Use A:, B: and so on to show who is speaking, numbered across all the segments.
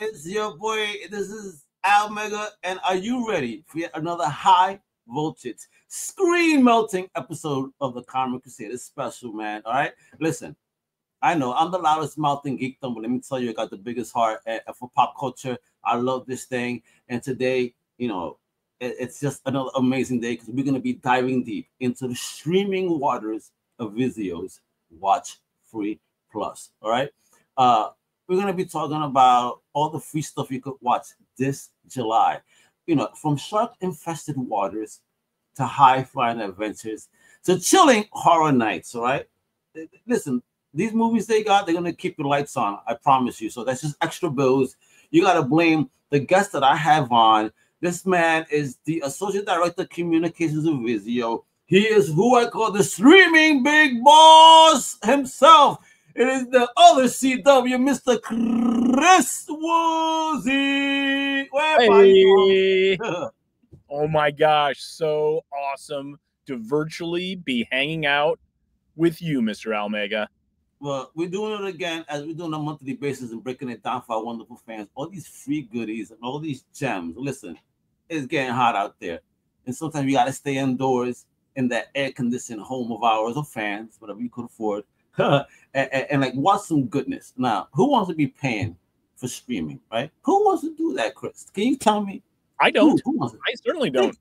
A: It's your boy. This is Almega, and are you ready for yet another high voltage, screen melting episode of the Comic Crusaders special, man? All right, listen. I know I'm the loudest mouth in geekdom, but let me tell you, I got the biggest heart for pop culture. I love this thing, and today, it's just another amazing day because we're gonna be diving deep into the streaming waters of VIZIO's WatchFree Plus. All right. We're going to be talking about all the free stuff you could watch this July. From shark-infested waters to high-flying adventures to chilling horror nights, all right? Listen, these movies they're going to keep the lights on, I promise you. So that's just extra bills. You got to blame the guest that I have on. This man is the Associate Director of Communications of VIZIO. He is who I call the streaming big boss himself. It is the other CW, Mr. Chris Woolsey.
B: Hey. Oh my gosh, so awesome to virtually be hanging out with you, Mr. Almega.
A: Well, we're doing it again as we do on a monthly basis and breaking it down for our wonderful fans. All these free goodies and all these gems. Listen, it's getting hot out there. And sometimes you got to stay indoors in that air-conditioned home of ours or fans, whatever you could afford. and like watch some goodness. Now, who wants to be paying for streaming, right? Who wants to do that, Chris? Can you tell me?
B: I don't. I certainly don't.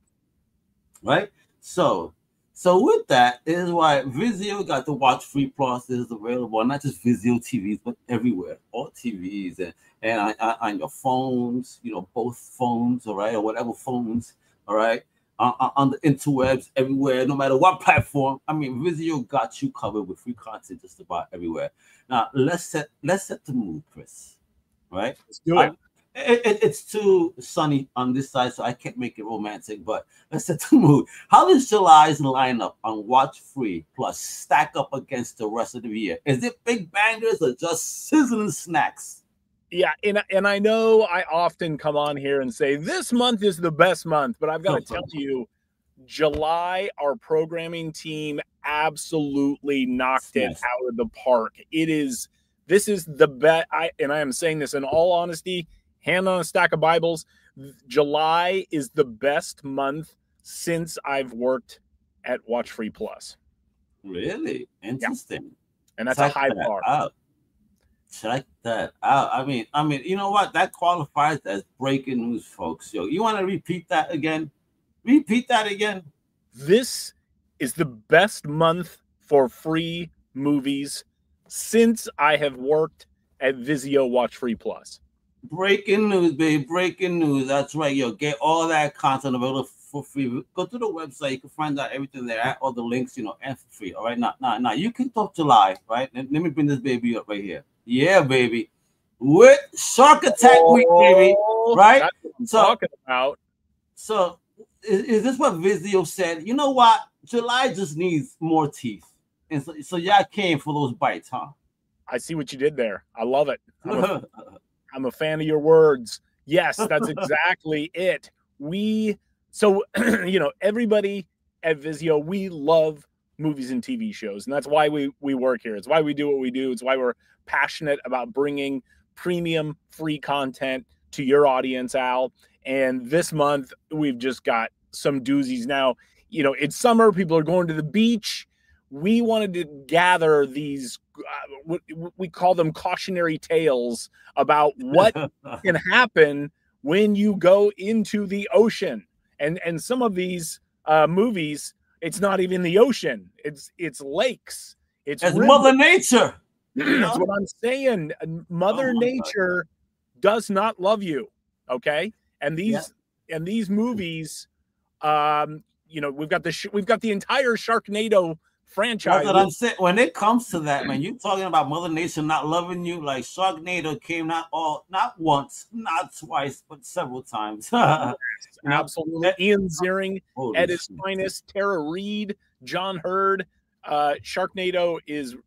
A: Right? So with that is why VIZIO got the WatchFree Plus. This is available not just VIZIO TVs, but everywhere. All TVs and on your phones, both phones, all right, or whatever phones, all right. On the interwebs, everywhere, no matter what platform. I mean, VIZIO got you covered with free content just about everywhere. Now, let's set the mood, Chris. Right?
B: Let's do it.
A: It's too sunny on this side, so I can't make it romantic, but let's set the mood. How does July's lineup on WatchFree Plus stack up against the rest of the year? Is it big bangers or just sizzling snacks?
B: Yeah, and I know I often come on here and say this month is the best month, but I've got to tell you, July, our programming team absolutely knocked it out of the park. This is the best, and I am saying this in all honesty, hand on a stack of Bibles, July is the best month since I've worked at WatchFree Plus.
A: Really? Interesting.
B: Yeah. And that's a high bar.
A: Check that out. I mean, you know what? That qualifies as breaking news, folks. Yo, you want to repeat that again? Repeat that again.
B: This is the best month for free movies since I have worked at VIZIO WatchFree Plus.
A: Breaking news, baby. Breaking news. That's right. Yo, get all that content available for free. Go to the website. You can find out everything there, all the links, and for free. All right. Now, you can talk July, right? Let me bring this baby up right here. Yeah, baby. With Shark Attack Week, baby. Right?
B: That's what I'm talking about.
A: So, is this what VIZIO said? You know what? July just needs more teeth. And so y'all came for those bites, huh?
B: I see what you did there. I love it. I'm a fan of your words. Yes, that's exactly it. Everybody at VIZIO, we love movies and TV shows, and that's why we work here. It's why we do what we do. It's why we're passionate about bringing premium free content to your audience, Al. And this month we've just got some doozies. Now, it's summer, people are going to the beach. We wanted to gather these we call them cautionary tales about what can happen when you go into the ocean. And some of these movies, it's not even the ocean. It's lakes. It's
A: Mother Nature.
B: That's what I'm saying. Mother Nature does not love you. Okay. And these movies, we've got the entire Sharknado franchise.
A: That's what I'm saying. When it comes to that, man, you're talking about Mother Nature not loving you. Like Sharknado came not once, not twice, but several times.
B: Absolutely. Ian Ziering at his finest, Tara Reid, John Hurd. Sharknado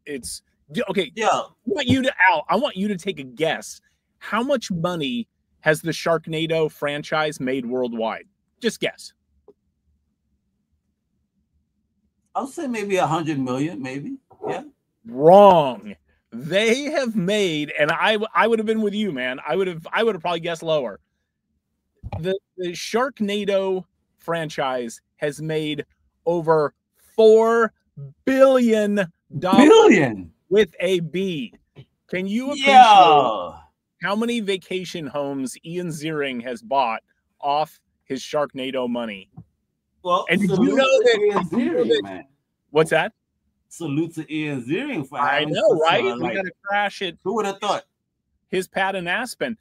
B: it's okay. Yeah. I want you to take a guess. How much money has the Sharknado franchise made worldwide? Just guess.
A: I'll say maybe 100 million, maybe. Yeah.
B: Wrong. they have made, and I would have been with you, man. I would have probably guessed lower. The Sharknado franchise has made over $4 billion with a B. Can you appreciate how many vacation homes Ian Ziering has bought off his Sharknado money?
A: Well,
B: and did you know that,
A: Ziering, man.
B: What's that?
A: Salute to Ian Ziering for
B: I know, right? We got to crash it.
A: Who would have thought?
B: His pad in Aspen.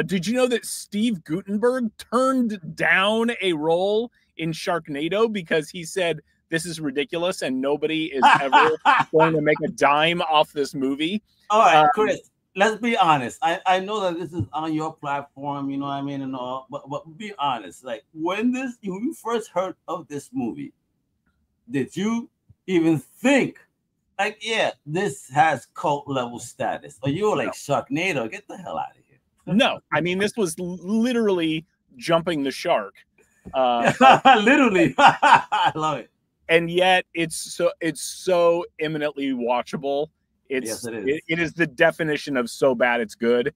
B: Did you know that Steve Guttenberg turned down a role in Sharknado because he said this is ridiculous and nobody is ever going to make a dime off this movie?
A: All right, Chris, let's be honest. I know that this is on your platform, you know what I mean, and all, but be honest. Like when you first heard of this movie, did you even think like, yeah, this has cult level status? Or you were like, Sharknado, get the hell out of here?
B: No, I mean, this was literally jumping the shark.
A: Literally. I love it.
B: And yet it's so eminently watchable.
A: Yes, it is.
B: It is the definition of so bad it's good.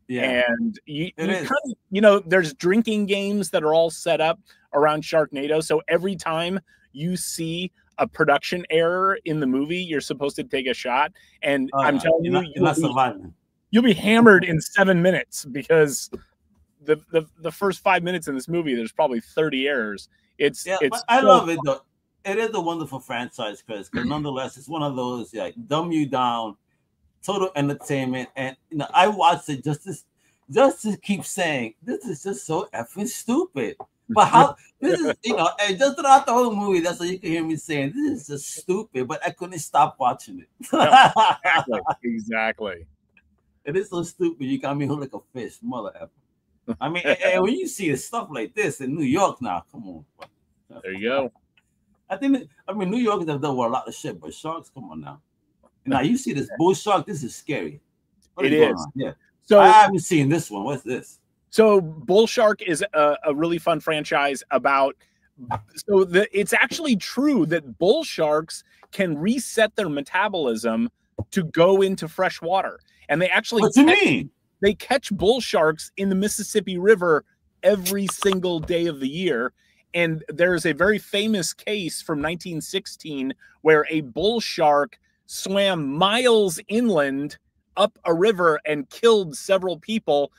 A: Yeah.
B: And you know, there's drinking games that are all set up around Sharknado. So every time you see a production error in the movie, you're supposed to take a shot. And I'm telling you,
A: you're not surviving.
B: You'll be hammered in 7 minutes because the first 5 minutes in this movie, there's probably 30 errors.
A: I love it though. It is a wonderful franchise, Chris, because nonetheless, it's one of those like dumb you down, total entertainment. And you know, I watched it just to keep saying this is just so effing stupid. But how this is, you know, and just throughout the whole movie, that's what you can hear me saying. This is just stupid, but I couldn't stop watching it.
B: Exactly.
A: It is so stupid. You got me hooked like a fish, mother effer. I mean, and when you see stuff like this in New York now, come on.
B: There you go.
A: I mean, New Yorkers have done a lot of shit, but sharks, come on now. Now you see this bull shark. This is scary.
B: It is.
A: Yeah.
B: So
A: I haven't seen this one. What's this?
B: So Bull Shark is a really fun franchise about. So it's actually true that bull sharks can reset their metabolism to go into fresh water, and they actually.
A: What do you mean?
B: They catch bull sharks in the Mississippi River every single day of the year. And there's a very famous case from 1916 where a bull shark swam miles inland up a river and killed several people.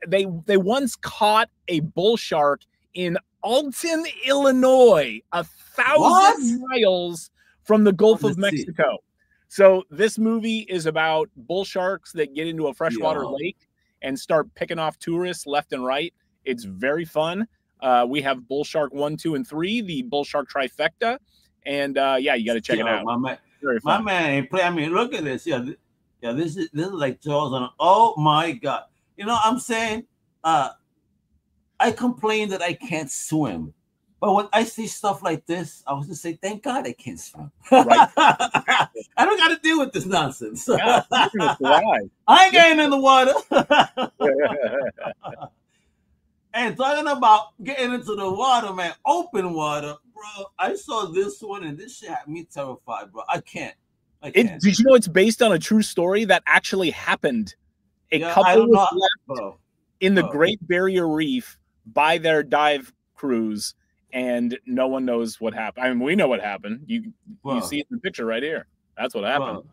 B: They once caught a bull shark in Alton, Illinois, 1,000 miles from the Gulf of Mexico. So this movie is about bull sharks that get into a freshwater lake and start picking off tourists left and right. It's very fun. We have Bull Shark 1, 2, and 3, the Bull Shark trifecta, and yeah, you got to check it out.
A: My man ain't play. I mean, look at this. Yeah, this is like Jaws on. Oh my God! You know, I'm saying, I complain that I can't swim, but when I see stuff like this, I was just say, thank God I can't swim. Right. I don't got to deal with this nonsense.
B: Yeah,
A: I ain't getting in the water. And talking about getting into the water, man, open water, bro. I saw this one and this shit had me terrified, bro. I can't.
B: Did you know it's based on a true story that actually happened? A couple was left in the Great Barrier Reef by their dive crews, and no one knows what happened. I mean, we know what happened. You see it in the picture right here. That's what happened,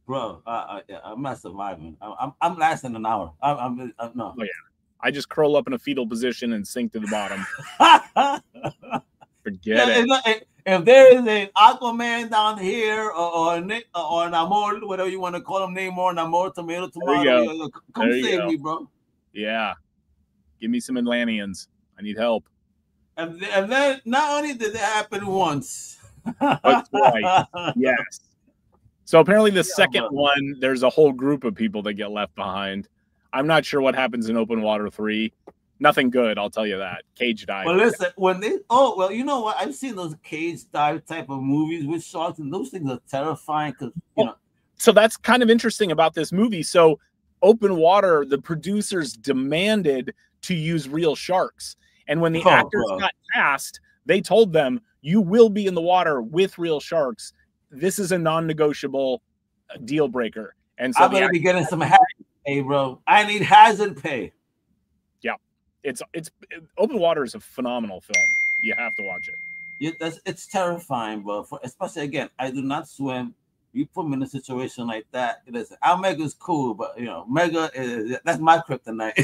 A: bro. I'm not surviving. I'm lasting an hour. No.
B: Oh, yeah. I just curl up in a fetal position and sink to the bottom. Forget it.
A: If there is an Aquaman down here or Namor, whatever you want to call him, Namor, Namor, tomato, come save me, bro.
B: Yeah. Give me some Atlanteans. I need help.
A: And then not only did it happen once,
B: but twice. Yes. So apparently the second one, there's a whole group of people that get left behind. I'm not sure what happens in Open Water 3. Nothing good, I'll tell you that. Cage dive.
A: Well, listen, you know what? I've seen those cage dive type of movies with sharks, and those things are terrifying because, you know.
B: So that's kind of interesting about this movie. So Open Water, the producers demanded to use real sharks. And when the actors got cast, they told them, you will be in the water with real sharks. This is a non-negotiable deal breaker. And so
A: I better be getting some hazard pay, bro. I need hazard pay.
B: Yeah, it's Open Water is a phenomenal film. You have to watch it.
A: It's terrifying, bro. Especially again, I do not swim. You put me in a situation like that. Listen, our Mega's cool, but Mega that's my kryptonite.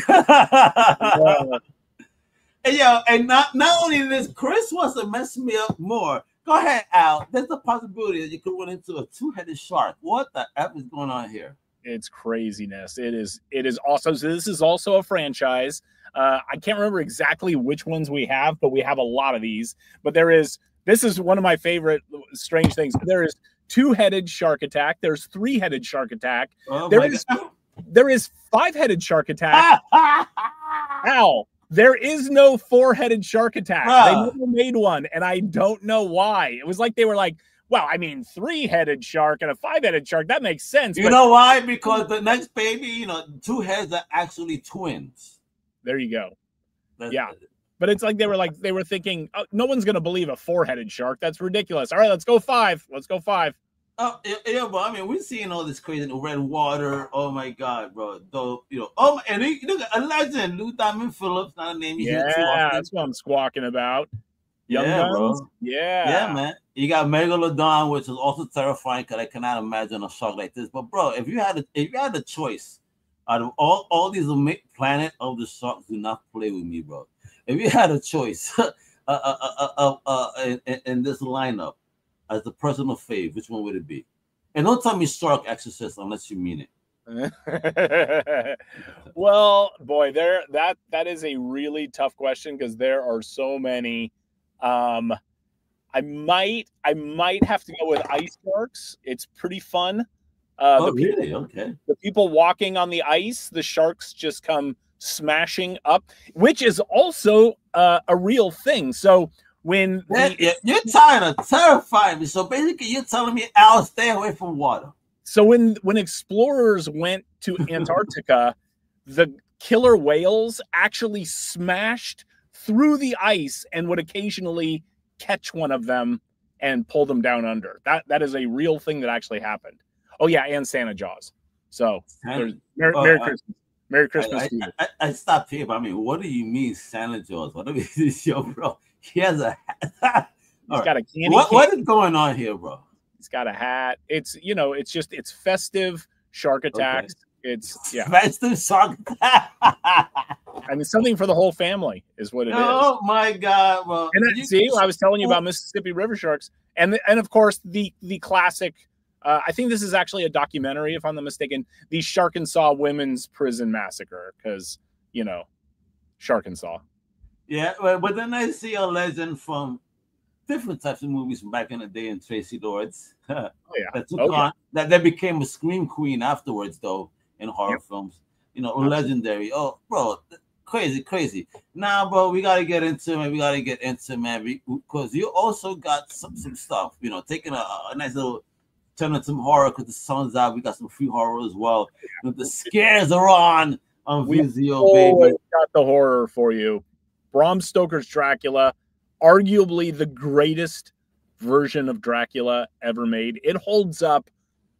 A: And not only this, Chris wants to mess me up more. Go ahead, Al. There's a possibility that you could run into a two-headed shark. What the F is going on here?
B: It's craziness. It is awesome. So this is also a franchise. I can't remember exactly which ones we have, but we have a lot of these. But this is one of my favorite strange things. There is two-headed shark attack. There's three-headed shark attack.
A: Oh,
B: there is five-headed shark attack. Ow. There is no four-headed shark attack. They never made one, and I don't know why. It was like they were like, well, I mean, three-headed shark and a five-headed shark, that makes sense.
A: You know why? Because the next baby, two heads are actually twins.
B: There you go. But it's like they were thinking, oh, no one's going to believe a four-headed shark. That's ridiculous. All right, let's go five. Let's go five.
A: Oh, yeah, bro. I mean, we're seeing all this crazy red water. Oh, my God, bro. Though, and look at a legend, Lou Diamond Phillips, not a name you hear too often.
B: That's what I'm squawking about. Young
A: Guns?
B: Bro. Yeah,
A: man. You got Megalodon, which is also terrifying because I cannot imagine a shark like this. But, bro, if you had a choice out of all these Planet of the Sharks, do not play with me, bro. If you had a choice in this lineup, as the personal fave, which one would it be? And don't tell me Shark Exorcist unless you mean
B: it. Well, boy, that is a really tough question because there are so many. I might have to go with ice sharks. It's pretty fun.
A: Really? Okay.
B: The people walking on the ice, the sharks just come smashing up, which is also a real thing. So when
A: you're trying to terrify me, so basically you're telling me I'll stay away from water.
B: So when explorers went to Antarctica, the killer whales actually smashed through the ice and would occasionally catch one of them and pull them down under. That is a real thing that actually happened. Oh yeah, and Santa Jaws. So Merry Christmas. Merry Christmas.
A: I stopped here, but I mean, what do you mean Santa Jaws? What do you mean, bro? He has a hat.
B: He's got a candy.
A: What is going on here, bro?
B: He's got a hat. It's it's festive shark attacks. Okay. It's
A: festive shark attack.
B: I mean, something for the whole family is what it is.
A: Oh my God, bro!
B: And see, I was telling you about Mississippi River sharks, and of course the classic. I think this is actually a documentary, if I'm not mistaken. The Sharkensaw Women's Prison Massacre, because Sharkensaw.
A: Yeah, but then I see a legend from different types of movies from back in the day in Tracy Lords. That became a scream queen afterwards, though, in horror films. Legendary. Oh, bro, crazy. Now, bro, we gotta get into it, man. Because you also got some stuff. Taking a nice little turn on some horror because the sun's out. We got some free horror as well. The scares are on VIZIO, baby.
B: Got the horror for you. Bram Stoker's Dracula, arguably the greatest version of Dracula ever made. It holds up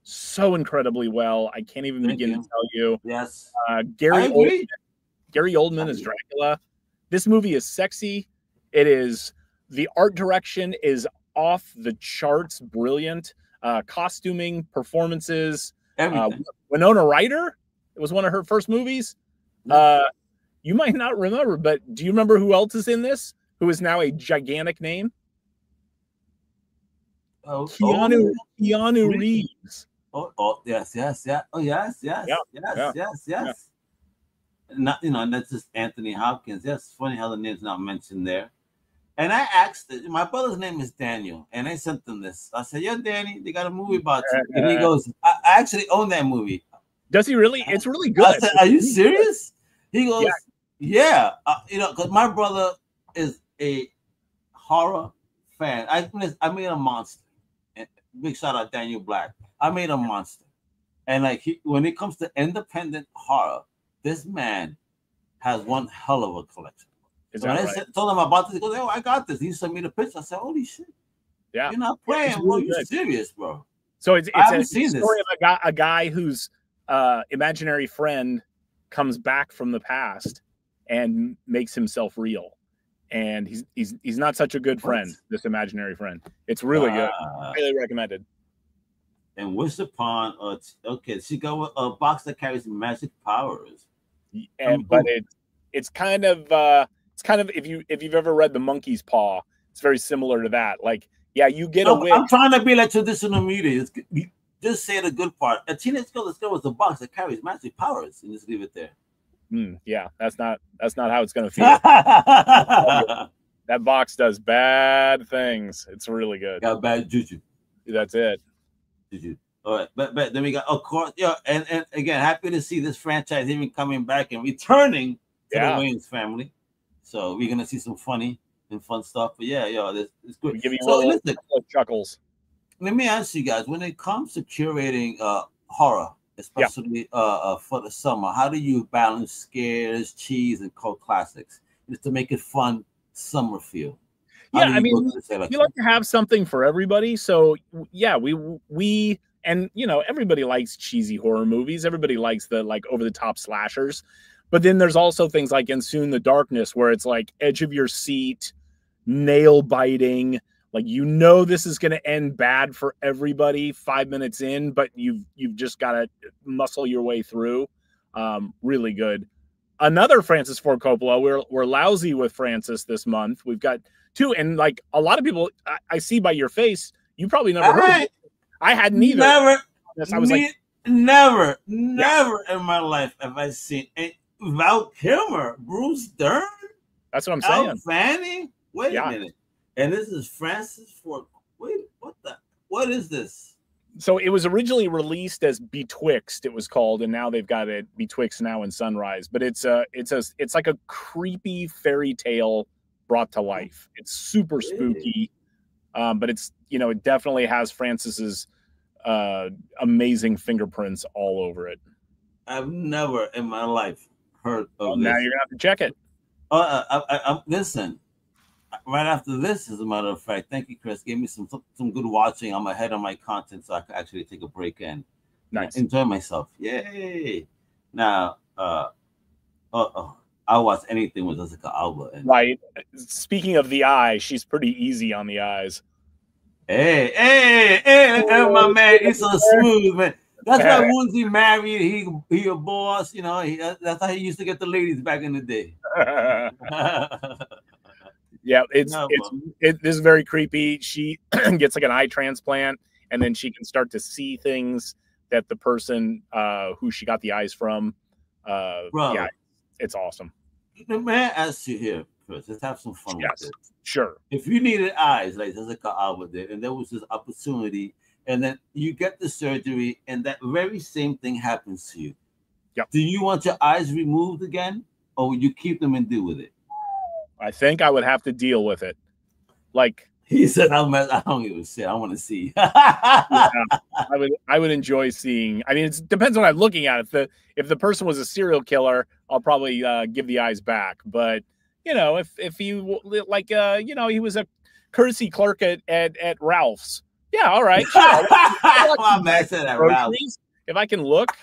B: so incredibly well. I can't even begin to tell you.
A: Yes.
B: Gary Oldman as Dracula. This movie is sexy. The art direction is off the charts, brilliant. Costuming, performances. Winona Ryder, it was one of her first movies. You might not remember, but do you remember who else is in this? Who is now a gigantic name? Keanu Reeves.
A: Oh, yes. Oh, yes. Not, that's just Anthony Hopkins. That's funny how the name's not mentioned there. And I asked, my brother's name is Daniel, and I sent him this. I said, "Yeah, Danny, they got a movie about you." And he goes, I actually own that movie.
B: Does he really? It's really good.
A: I said, "Are you serious?" He goes, "Yeah." Because my brother is a horror fan. I made a monster. Big shout out Daniel Black. I made a monster, and when it comes to independent horror, this man has one hell of a collection. When I told him about this, he goes, "Oh, I got this." He sent me the picture. I said, "Holy shit!
B: Yeah,
A: you're not playing, bro. You're serious, bro."
B: So it's a story of a guy who's imaginary friend comes back from the past and makes himself real. And he's not such a good friend, this imaginary friend. It's really good. Highly recommended.
A: And wish upon okay, she got a box that carries magic powers.
B: And but it's kind of if you've ever read The Monkey's Paw, it's very similar to that. Like, yeah, you get a wish.
A: I'm trying to be like traditional media. Just say the good part. A teenage girl discovers a box that carries magic powers, and just leave it there.
B: Yeah, that's not how it's gonna feel. That box does bad things. It's really good.
A: Got bad juju.
B: That's it.
A: Juju. All right, but then we got, of course, yeah, and again, happy to see this franchise even coming back and returning to the Wayans family. So we're gonna see some funny and fun stuff. But yeah, it's good.
B: Give you listen, chuckles.
A: Let me ask you guys: when it comes to curating horror, especially for the summer, how do you balance scares, cheese, and cult classics just to make it fun summer feel?
B: Yeah, I mean, we like to have something for everybody. So yeah, we and everybody likes cheesy horror movies. Everybody likes the like over the top slashers. But then there's also things like In Soon the Darkness, where it's like edge of your seat, nail biting. Like, this is going to end bad for everybody 5 minutes in, but you've just got to muscle your way through. Really good. Another Francis Ford Coppola. We're lousy with Francis this month. We've got two, and like a lot of people, I see by your face, you probably never heard of it. I hadn't either.
A: Never.
B: I was like,
A: never in my life have I seen Val Kilmer, Bruce Dern.
B: That's what I'm saying.
A: Fanning. Wait a minute. And this is Francis Ford. Wait, what is this?
B: So it was originally released as Betwixt, it was called, and now they've got it Betwixt Now and Sunrise. But it's like a creepy fairy tale brought to life. It's super spooky, but it's it definitely has Francis's amazing fingerprints all over it.
A: I've never in my life heard of this.
B: Now you're gonna have to check it.
A: Listen. Right after this, as a matter of fact, thank you, Chris. Gave me some good watching. I'm ahead on my content, so I can actually take a break and enjoy myself. Yay! Now, I'll watch anything with Jessica Alba.
B: Right. Speaking of the eye, she's pretty easy on the eyes.
A: Hey! Look at my man. He's so smooth, man. That's why once he married, he a boss. That's how he used to get the ladies back in the day.
B: Yeah, this is very creepy. She gets like an eye transplant, and then she can start to see things that the person who she got the eyes from. Yeah, it's awesome.
A: May I ask you here, Chris? Let's have some fun with it.
B: Sure.
A: If you needed eyes like Jessica Alba did, and there was this opportunity, and then you get the surgery, and that very same thing happens to you.
B: Yep.
A: Do you want your eyes removed again, or would you keep them and deal with it?
B: I think I would have to deal with it. Like
A: he said, I don't give a shit. I want to see.
B: I would enjoy seeing. I mean, it depends on what I'm looking at. If the person was a serial killer, I'll probably give the eyes back. But if he like he was a courtesy clerk at Ralph's, yeah, all right. Sure. If I can look,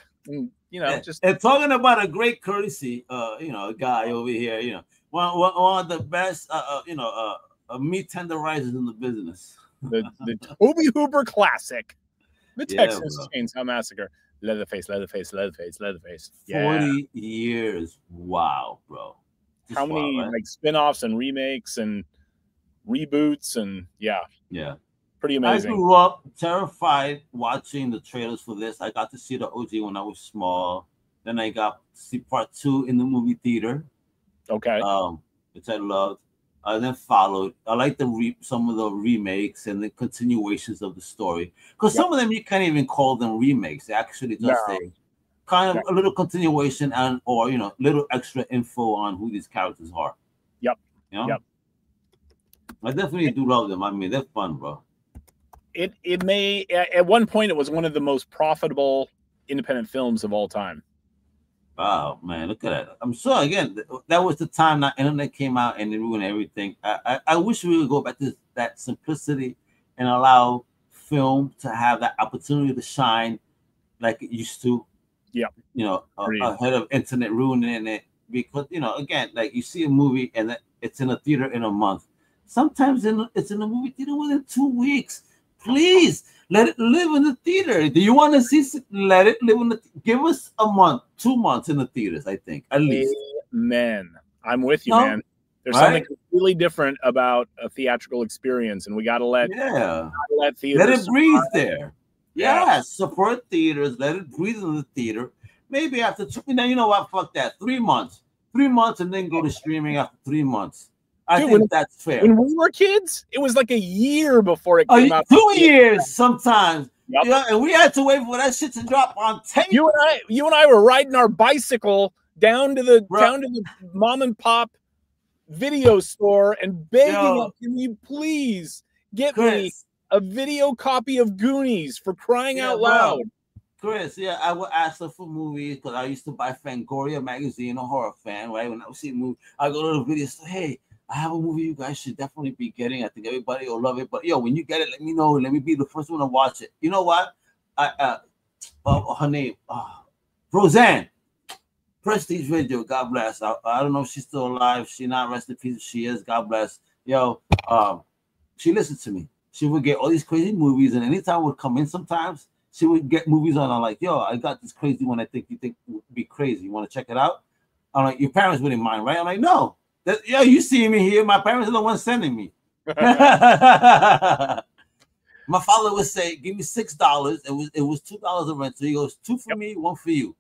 B: just
A: and talking about a great courtesy, guy over here, one of the best, meat tenderizers in the business.
B: The Toby Hooper classic, the Texas Chainsaw Massacre. Leatherface. Yeah.
A: 40 years. Wow, bro.
B: How many like spin-offs and remakes and reboots and yeah. Pretty amazing.
A: I grew up terrified watching the trailers for this. I got to see the OG when I was small. Then I got to see part 2 in the movie theater.
B: Okay.
A: Which I loved. I then followed. I like some of the remakes and the continuations of the story, because some of them you can't even call them remakes. They actually just a kind of a little continuation or little extra info on who these characters are.
B: Yep.
A: Yep. I definitely do love them. I mean, they're fun, bro.
B: It may at one point it was one of the most profitable independent films of all time.
A: Wow, man, look at that. I'm sure, again, that was the time that internet came out and it ruined everything. I wish we would go back to that simplicity and allow film to have that opportunity to shine like it used to.
B: Yeah.
A: You know, ahead of internet ruining it, because you know, again, like you see a movie and it's in a theater in a month. Sometimes it's in a movie theater within 2 weeks. Please let it live in the theater. Do you want to see? Let it live in the. Give us a month, 2 months in the theaters. I think at least.
B: Amen. I'm with you,
A: No?
B: man. There's something completely different about a theatrical experience, and we got to let theaters
A: let it breathe there.
B: Yeah.
A: Yes, support theaters. Let it breathe in the theater. Maybe after you know what? Fuck that. 3 months. 3 months, and then go to streaming after 3 months. I think that's fair.
B: When we were kids, it was like a year before it came out.
A: 2 years sometimes. Yep. Yeah, and we had to wait for that shit to drop on tape.
B: You and I were riding our bicycle down to the mom and pop video store and begging them, can you please get me a video copy of Goonies, for crying out loud.
A: Chris, I would ask her for movies because I used to buy Fangoria magazine, a horror fan, right? When I would see a movie, I go to the video store, hey, I have a movie you guys should definitely be getting. I think everybody will love it. But yo, when you get it, let me know. Let me be the first one to watch it. You know what? Her name, Roseanne. Prestige Video, God bless. I don't know if she's still alive. She not, rest in peace. She is, God bless. Yo, she listened to me. She would get all these crazy movies, and anytime I would come in sometimes, she would get movies on. I'm like, yo, I got this crazy one I think you think would be crazy. You want to check it out? I'm like, your parents wouldn't mind, right? I'm like, no. Yo, you see me here. My parents are the ones sending me. My father would say, give me $6. It was $2 a rent. So he goes, 2 for me, 1 for you.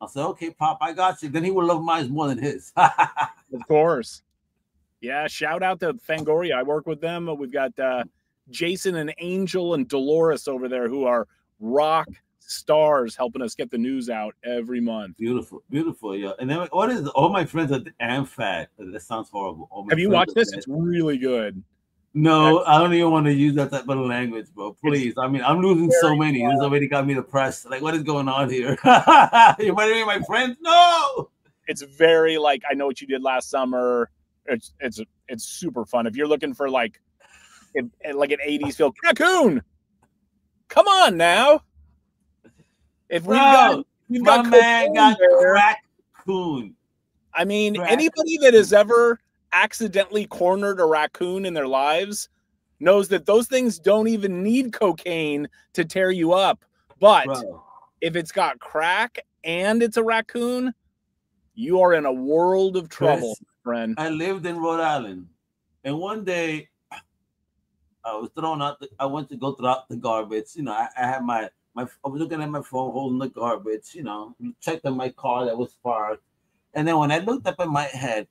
A: I said, okay, Pop, I got you. Then he would love mine more than his.
B: Of course. Yeah, shout out to Fangoria. I work with them. We've got Jason and Angel and Dolores over there who are rock stars helping us get the news out every month.
A: Beautiful, beautiful, yeah. And then what is all my friends at the AmFat? That sounds horrible.
B: Have you watched this? It's really good.
A: No, I don't even want to use that type of language, bro. Please. I mean, I'm losing so many. This already got me depressed. Like, what is going on here? You might be my friends? No.
B: It's very like I Know What You Did Last Summer. It's super fun. If you're looking for like an 80s feel, Raccoon. Come on now. If we've got
A: man got Raccoon.
B: I mean, anybody that has ever accidentally cornered a raccoon in their lives knows that those things don't even need cocaine to tear you up. But if it's got crack and it's a raccoon, you are in a world of trouble, friend.
A: I lived in Rhode Island, and one day I was thrown out. I went to go throw out the garbage. You know, I had I was looking at my phone, holding the garbage. You know, checked on my car that was parked, and then when I looked up in my head,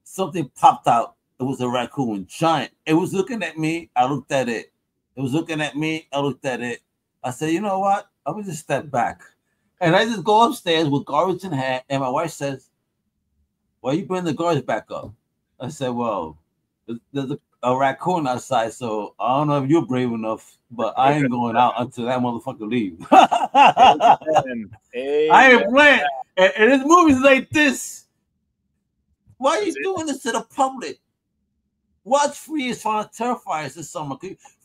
A: something popped out. It was a raccoon, giant. It was looking at me. I looked at it. It was looking at me. I looked at it. I said, you know what? I'm gonna just step back. And I just go upstairs with garbage in hand. And my wife says, why you bring the garbage back up? I said, well, there's a raccoon outside. So I don't know if you're brave enough, but I ain't going out until that motherfucker leaves.
B: Amen.
A: I ain't playing. And it's movies like this. Why are you doing this to the public? WatchFree is trying to terrify us this summer.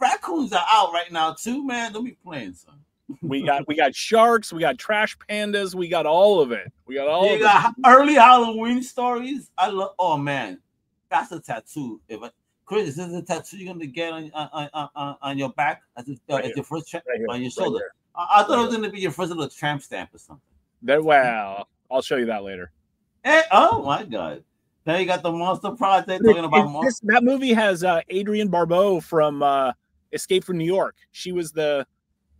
A: Raccoons are out right now too, man. Don't be playing, son.
B: We got sharks, we got trash pandas, we got all of it. We got all of it.
A: Early Halloween stories. I love. Oh man, that's a tattoo. Chris, is this a tattoo you're gonna get on your back as your first check on your shoulder? I thought it was gonna be your first little tramp stamp or something.
B: Well, I'll show you that later.
A: Hey, oh my God. Now you got the Monster Project talking about
B: that movie has Adrienne Barbeau from Escape from New York. She was the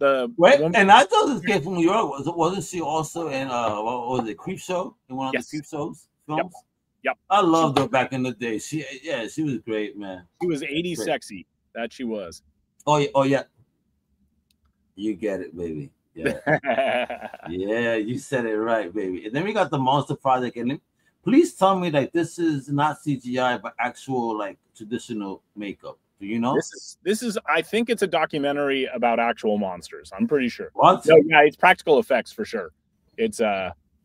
B: woman.
A: And I thought Escape from New York wasn't she also in what was it, Creep Show? In one of the Creep Shows films?
B: Yep.
A: I loved her back in the day. She was great, man.
B: She was 80s sexy. That she was.
A: Oh yeah. You get it, baby. Yeah. Yeah, you said it right, baby. And then we got the Monster Project, and please tell me that this is not CGI but actual like traditional makeup. Do you know?
B: This is I think it's a documentary about actual monsters. I'm pretty sure.
A: What?
B: No, yeah, it's practical effects for sure. It's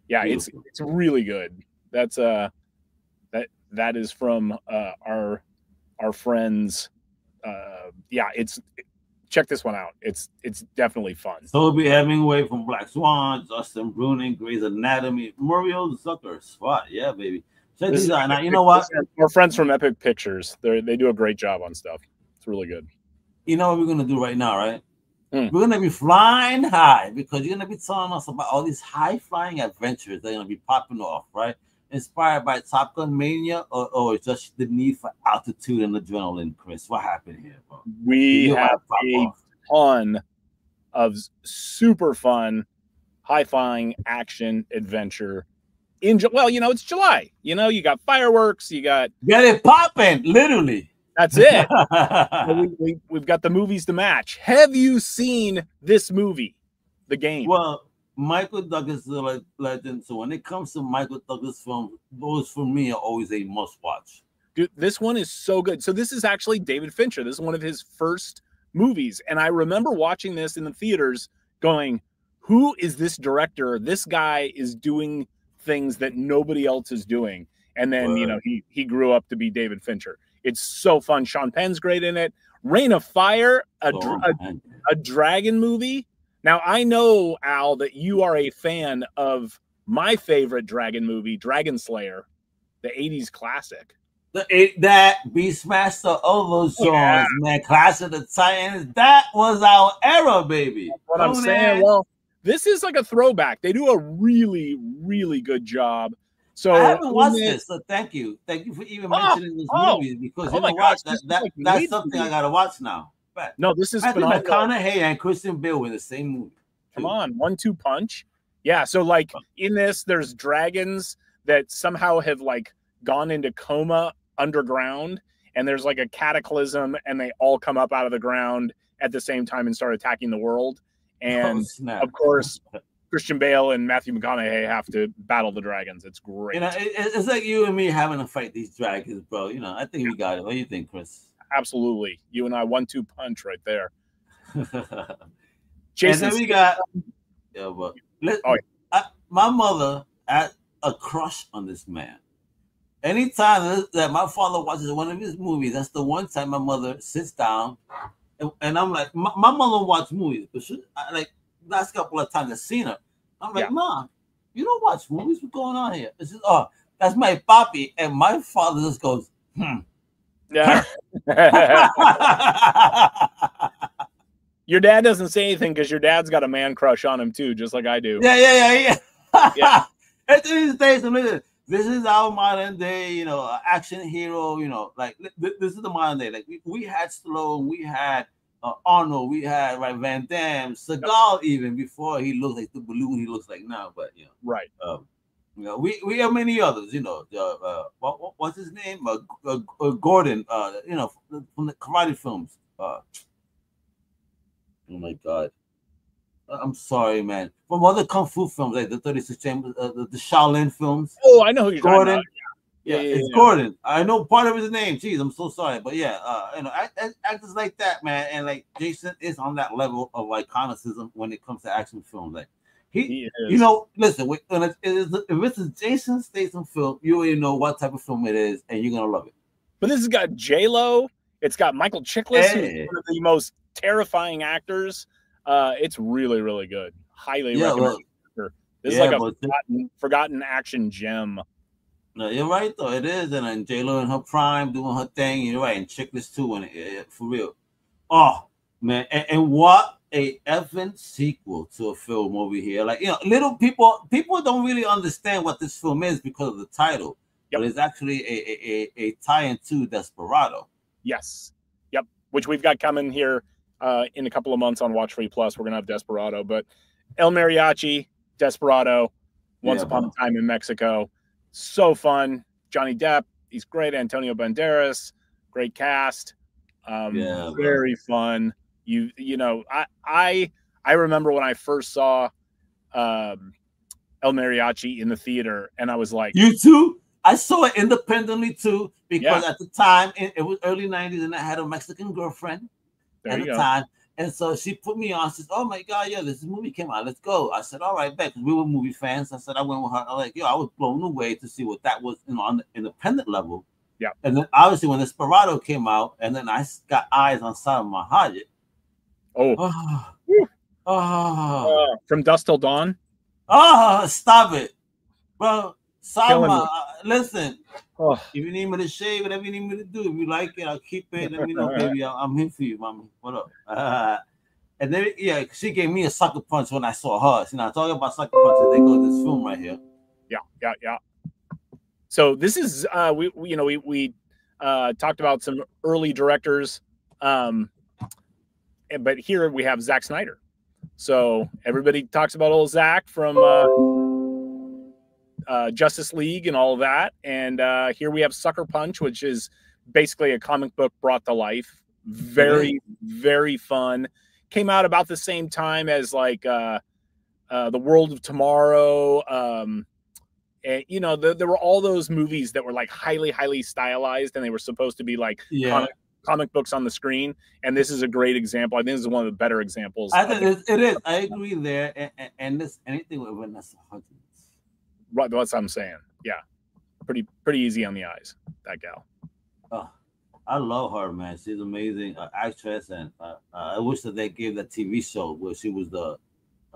B: it's really good. That's that is from our friends. It's check this one out. It's definitely fun.
A: Toby Hemingway from Black Swan, Justin Bruning, Grey's Anatomy, Muriel Zucker, Spot. Yeah, baby. Check these out. Now, you know what?
B: Our friends from Epic Pictures, they do a great job on stuff. It's really good.
A: You know what we're gonna do right now, right? We're gonna be flying high because you're gonna be telling us about all these high flying adventures that are gonna be popping off, right? Inspired by Top Gun mania, or just the need for altitude and adrenaline, Chris? What happened here, bro?
B: We have a ton of super fun, high flying action adventure. Well, you know, it's July. You know, you got fireworks, you got
A: get it popping, literally.
B: That's it. We've got the movies to match. Have you seen this movie, The Game?
A: Well, Michael Douglas is a legend. So when it comes to Michael Douglas films, those for me are always a must watch.
B: Dude, this one is so good. So this is actually David Fincher. This is one of his first movies. And I remember watching this in the theaters going, who is this director? This guy is doing things that nobody else is doing. And then, you know, he grew up to be David Fincher. It's so fun. Sean Penn's great in it. Reign of Fire, a dragon movie. Now, I know, Al, that you are a fan of my favorite dragon movie, Dragon Slayer, the 80s classic.
A: That Beastmaster, all those songs, man. Clash of the Titans. That was our era, baby.
B: That's what I'm saying. Well, this is like a throwback. They do a really, really good job. So
A: I haven't watched this, so thank you for even mentioning this movie, because you know what, that's something I gotta watch now. But
B: no, this is
A: phenomenal. McConaughey and Christian Bale in the same movie.
B: Come on, 1-2 punch. Yeah, so like in this, there's dragons that somehow have like gone into coma underground, and there's like a cataclysm, and they all come up out of the ground at the same time and start attacking the world. And of course, Christian Bale and Matthew McConaughey have to battle the dragons. It's great.
A: You know, it's like you and me having to fight these dragons, bro. You know, I think we got it. What do you think, Chris?
B: Absolutely. You and I, 1-2 punch right there.
A: Jason, and then we got my mother had a crush on this man. Anytime that my father watches one of his movies, that's the one time my mother sits down, and I'm like, my mother watch movies, but like last couple of times I've seen her, I'm like, Mom, you don't watch movies? What's going on here? It's just, oh, that's my papi, and my father just goes,
B: Yeah. Your dad doesn't say anything because your dad's got a man crush on him too, just like I do.
A: Yeah. This is our modern day, you know, action hero. You know, like this is the modern day. Like we had Stallone, we had Arnold, we had Van Damme, Seagal, even before he looked like the balloon he looks like now. But you know,
B: right.
A: You know, we have many others. You know, what's his name? Gordon. You know, from the karate films. Oh my God. I'm sorry, man. From other kung fu films, like the 36 Chambers, the Shaolin films.
B: Oh, I know who you're
A: Gordon.
B: talking about. Yeah,
A: it's Gordon. I know part of his name. Jeez, I'm so sorry, but yeah, you know, actors like that, man, and like Jason is on that level of iconicism when it comes to action films. Like he is. You know, listen, if it's a Jason Statham film, you already know what type of film it is, and you're gonna love it.
B: But this has got J-Lo. It's got Michael Chiklis, who's one of the most terrifying actors. It's really, really good. Highly recommend. This is like a forgotten action gem.
A: No, you're right though. It is, and then J-Lo in her prime doing her thing. You're right, and Chiklis too, and for real. Oh man, and what a effing sequel to a film over here. Like, you know, little people don't really understand what this film is because of the title, but it's actually a tie-in to Desperado.
B: Yes. Yep. Which we've got coming here. In a couple of months on WatchFree Plus, we're gonna have Desperado, but El Mariachi, Desperado, Once Upon a Time in Mexico, so fun. Johnny Depp, he's great. Antonio Banderas, great cast, very fun. You know, I remember when I first saw El Mariachi in the theater, and I was like,
A: you too. I saw it independently too, because at the time it was early '90s, and I had a Mexican girlfriend at the time, and so she put me on. She said, "Oh my God, this movie came out. Let's go." I said, "All right, bet." Because we were movie fans. I said I went with her. I was like, I was blown away to see what that was, you know, on the independent level.
B: Yeah.
A: And then obviously when Desperado came out, and then I got eyes on Salma Hayek.
B: Oh, From Dusk Till Dawn.
A: Stop it, bro. Salma, listen.
B: Oh.
A: If you need me to shave, whatever you need me to do, if you like it, I'll keep it. Let me know, baby. I'm here for you, mama. What up? And then, yeah, she gave me a sucker punch when I saw her. See, now talking about sucker punches, they go to this film right here.
B: Yeah. So this is we talked about some early directors, but here we have Zack Snyder. So everybody talks about old Zack from Justice League and all of that, and here we have Sucker Punch, which is basically a comic book brought to life. Very, very fun. Came out about the same time as like The World of Tomorrow. And, you know, there were all those movies that were like highly stylized, and they were supposed to be like comic books on the screen. And this is a great example. I think this is one of the better examples.
A: I think it is. I agree there. And this anything with Vanessa Hudgens.
B: Right, that's what I'm saying. Yeah, pretty easy on the eyes. That gal.
A: Oh, I love her, man. She's an amazing actress, and I wish that they gave that TV show where she was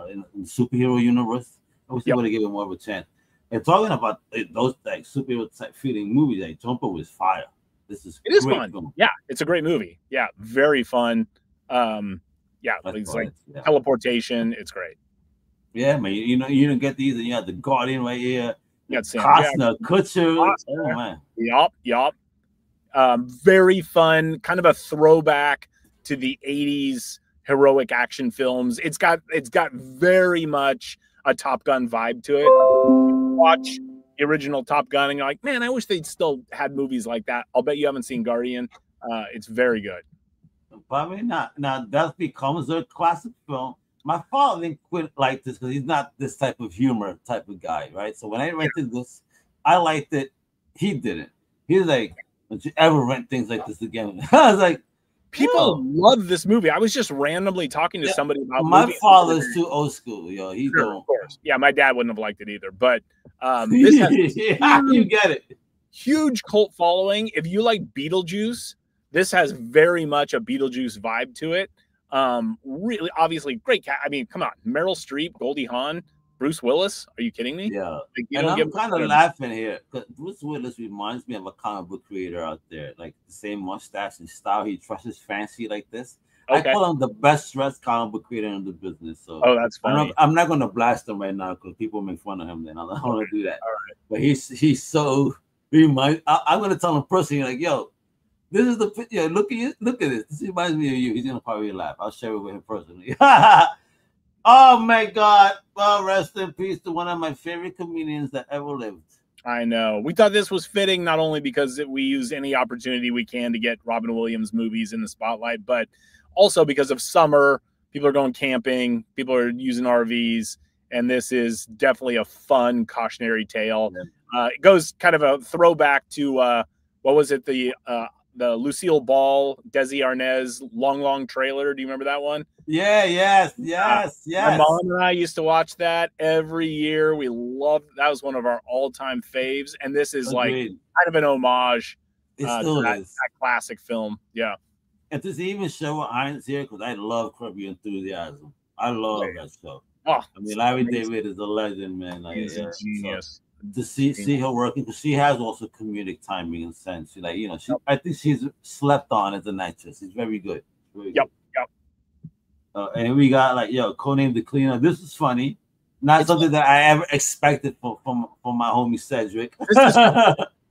A: in the superhero universe. I wish they would have given more of a chance. And talking about those like superhero type feeling movies, like Jumper was fire. It is
B: fun. Film. Yeah, it's a great movie. Yeah, very fun. It's like teleportation. It's great.
A: Yeah, man. You know, you don't get these, and you have the Guardian right here.
B: You got Sam
A: Costner, Kutcher. Oh man.
B: Yup. Very fun. Kind of a throwback to the '80s heroic action films. It's got very much a Top Gun vibe to it. Watch the original Top Gun and you're like, man, I wish they'd still had movies like that. I'll bet you haven't seen Guardian. It's very good.
A: Probably not. Now that becomes a classic film. My father didn't quite like this because he's not this type of humor type of guy, right? So when I rented this, I liked it. He didn't. He's like, don't you ever rent things like this again? I was like,
B: people love this movie. I was just randomly talking to somebody about
A: my father's too old school, yo. He don't.
B: Of course. Yeah, my dad wouldn't have liked it either. But this has
A: you get it.
B: Huge cult following. If you like Beetlejuice, this has very much a Beetlejuice vibe to it. Really, obviously, great cat. I mean, come on, Meryl Streep, Goldie Hawn, Bruce Willis. Are you kidding me?
A: Yeah. Like, and I'm kind of laughing here because Bruce Willis reminds me of a comic book creator out there, like the same mustache and style. He dresses fancy like this. Okay. I call him the best dressed comic book creator in the business. So
B: that's funny.
A: I'm not going to blast him right now because people make fun of him. Then I don't want to do that. All right. But he's so reminds. I'm going to tell him personally, like, yo, this is the picture. Look at this. This reminds me of you. He's going to probably laugh. I'll share it with him personally. Oh my God. Well, rest in peace to one of my favorite comedians that ever lived.
B: I know. We thought this was fitting, not only because we use any opportunity we can to get Robin Williams movies in the spotlight, but also because of summer. People are going camping. People are using RVs. And this is definitely a fun cautionary tale. Yeah. It goes kind of a throwback to, what was it? The Lucille Ball, Desi Arnaz long trailer. Do you remember that one?
A: Yeah, yes.
B: My mom and I used to watch that every year. We loved that. Was one of our all-time faves. And this is like kind of an homage to that classic film. Yeah.
A: And to even show Irons here, because I love Curb Your Enthusiasm. I love that show.
B: Oh,
A: I mean, Larry David is a legend, man. Like,
B: he's a genius.
A: So, to see her working, because she has also comedic timing and sense. She, like, you know, I think she's slept on as an actress. She's very good.
B: Yep.
A: And we got like, Conan the Cleaner. This is funny. Not something that I ever expected from my homie Cedric.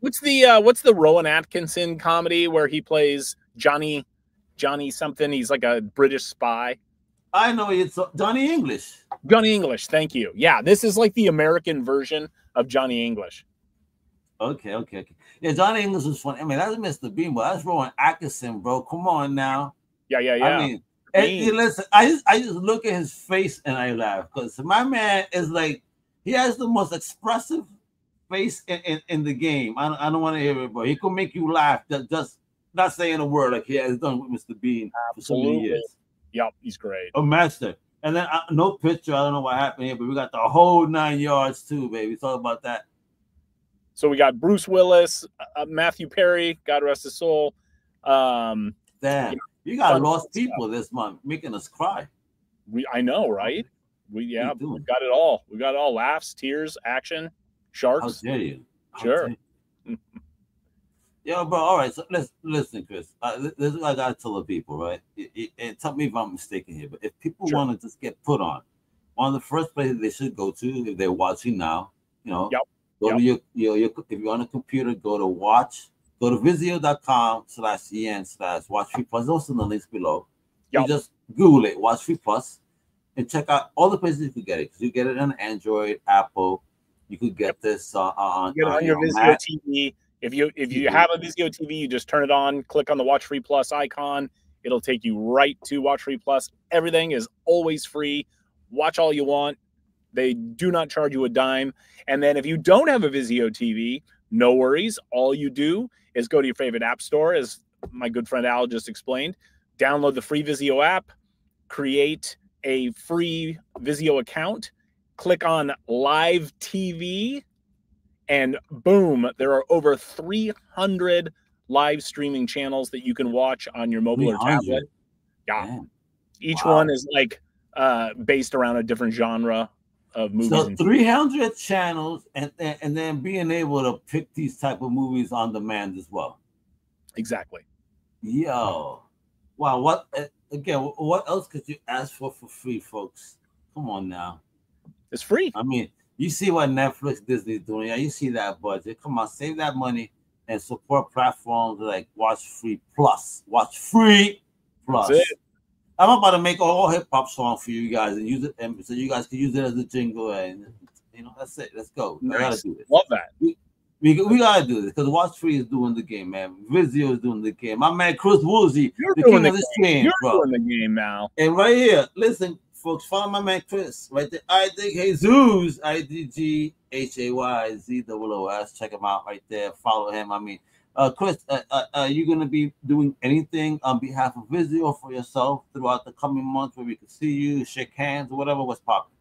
B: What's the Rowan Atkinson comedy where he plays Johnny something? He's like a British spy.
A: I know, it's Johnny English.
B: Johnny English, thank you. Yeah, this is like the American version of Johnny English.
A: Okay. Yeah, Johnny English is funny. I mean, that's Mr. Bean, but that's Rowan Atkinson, bro. Come on now.
B: Yeah.
A: I mean, listen, I just look at his face and I laugh because my man is like, he has the most expressive face in the game. I don't want to hear it, bro. He could make you laugh just not saying a word like he has done with Mr. Bean for so many years.
B: Yep, he's great.
A: A master. And then no picture. I don't know what happened here, but we got the whole 9 yards too, baby. Talk about that.
B: So we got Bruce Willis, Matthew Perry, God rest his soul.
A: Damn. You got lost people this month making us cry.
B: I know, right? We got it all. We got it all. Laughs, tears, action, sharks.
A: How dare you?
B: Sure.
A: Yo, bro. All right. So listen, Chris. This is what I gotta tell the people, right? And tell me if I'm mistaken here, but if people want to just get put on, one of the first places they should go to if they're watching now, you know, go to your if you're on a computer, go to VIZIO.com/en/WatchFree Plus. Also in the links below. You just Google it, WatchFree Plus, and check out all the places you could get it. You get it on Android, Apple. You could get this on
B: your VIZIO TV. If you have a VIZIO TV, you just turn it on, click on the WatchFree Plus icon. It'll take you right to WatchFree Plus. Everything is always free. Watch all you want. They do not charge you a dime. And then if you don't have a VIZIO TV, no worries. All you do is go to your favorite app store, as my good friend Al just explained. Download the free VIZIO app, create a free VIZIO account, click on Live TV, and boom, there are over 300 live streaming channels that you can watch on your mobile or tablet. Yeah. Man. Each one is like based around a different genre of movies.
A: So 300 channels, and then being able to pick these type of movies on demand as well.
B: Exactly.
A: Yo. Wow. What else could you ask for free, folks? Come on now.
B: It's free.
A: I mean, you see what Netflix, Disney's doing. Yeah, you see that budget. Come on, save that money and support platforms like WatchFree Plus. WatchFree Plus.
B: That's it.
A: I'm about to make a whole hip hop song for you guys and use it, and so you guys can use it as a jingle. And that's it. Let's go.
B: Nice.
A: I gotta do this.
B: Love that.
A: We gotta do this because WatchFree is doing the game, man. VIZIO is doing the game. My man Chris Woolsey,
B: You're
A: the
B: doing
A: king of the stream, bro.
B: Doing the game now.
A: And right here, listen, folks, follow my man Chris right there. I think Jesus, IDGHAYZOOS. Check him out right there. Follow him. I mean, Chris, are you gonna be doing anything on behalf of VIZIO for yourself throughout the coming months where we can see you, shake hands, or whatever? What's popping?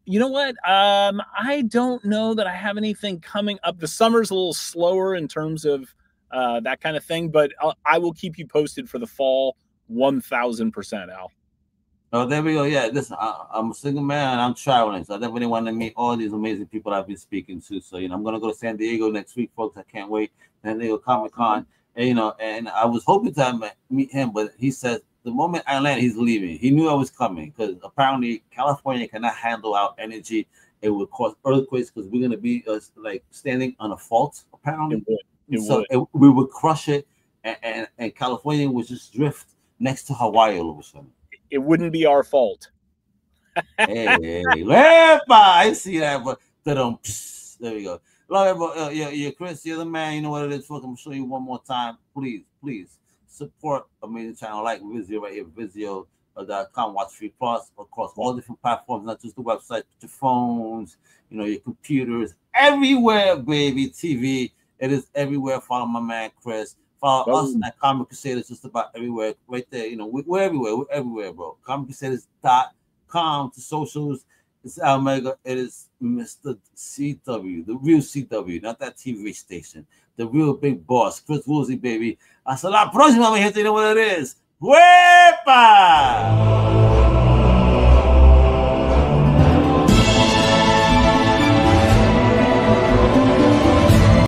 B: You know what? I don't know that I have anything coming up. The summer's a little slower in terms of that kind of thing, but I will keep you posted for the fall 1000%, Al.
A: Oh, there we go. Yeah, listen, I'm a single man and I'm traveling, so I definitely want to meet all these amazing people I've been speaking to. So, I'm going to go to San Diego next week, folks. I can't wait. San Diego Comic-Con. And, and I was hoping to meet him, but he said the moment I land, he's leaving. He knew I was coming because apparently California cannot handle our energy. It would cause earthquakes because we're going to be like standing on a fault, apparently. We would crush it, and California would just drift next to Hawaii all of a sudden.
B: It wouldn't be our fault.
A: Hey, I see that, but there we go. Yeah, Chris, you're the man. You know what it is, folks. I'm gonna show you one more time. Please support amazing channel like VIZIO right here, VIZIO.com, WatchFree Plus across all different platforms, not just the website, but your phones, your computers, everywhere, baby. TV, it is everywhere. Follow my man Chris. Follow us at Comic Crusaders, just about everywhere, right there. We're everywhere. We're everywhere, bro. ComicCrusaders.com to socials. It's Almega. It is Mr. CW, the real CW, not that TV station. The real big boss, Chris Woolsey, baby. Hasta la próxima, mi gente. You know what it is. ¡Huepa!